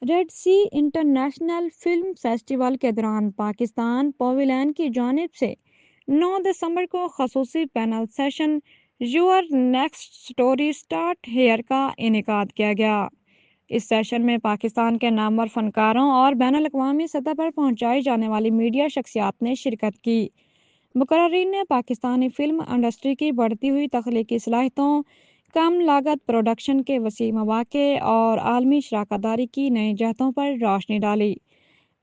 Red سی international film festival کے دوران Pakistan pavilion کی جانب سے 9 دسمبر کو خصوصی panel session your next story start here کا انعقاد کیا گیا۔ اس سیشن میں پاکستان کے نامور فنکاروں اور بین الاقوامی سطح پر پہنچائی جانے والی میڈیا شخصیات نے شرکت کی۔ مقررین نے پاکستانی فلم انڈسٹری کی بڑھتی ہوئی تخلیقی صلاحیتوں، کم لاگت پروڈکشن کے وسیع مواقع اور عالمی شراکت داری کی نئی جہتوں پر روشنی ڈالی۔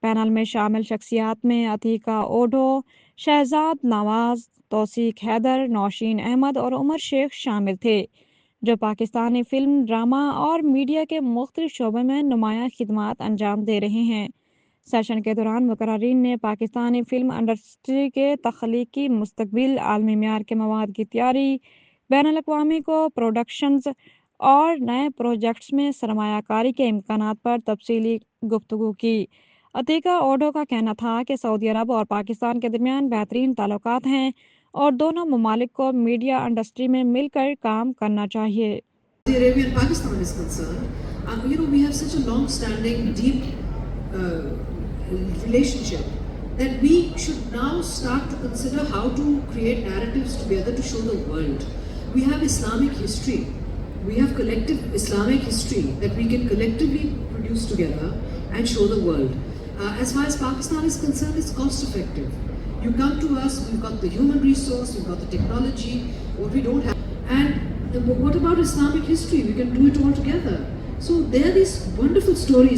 پینل میں شامل شخصیات میں عتیقہ اوڈھو، شہزاد نواز، توثیق حیدر، نوشین احمد اور عمر شیخ شامل تھے، جو پاکستانی فلم، ڈرامہ اور میڈیا کے مختلف شعبوں میں نمایاں خدمات انجام دے رہے ہیں۔ سیشن کے دوران مقررین نے پاکستانی فلم انڈسٹری کے تخلیقی مستقبل، عالمی معیار کے مواد کی تیاری، بین الاقوامی کو پروڈکشنز اور نئے پروجیکٹس میں سرمایہ کاری کے امکانات پر تفصیلی گفتگو کی۔ عتیقہ اوڈھو کا کہنا تھا کہ سعودی عرب اور پاکستان کے درمیان بہترین تعلقات ہیں اور دونوں ممالک کو میڈیا انڈسٹری میں مل کر کام کرنا چاہیے۔ Saudi Arabia and Pakistan is concerned, we have such a long-standing, deep relationship that we should now start to consider how to create narratives together to show the world. We have Islamic history. We have collective Islamic history that we can collectively produce together and show the world. As far as Pakistan is concerned, it's cost-effective. You come to us, we've got the human resource, we've got the technology, what we don't have. And what about Islamic history? We can do it all together. So there are these wonderful stories.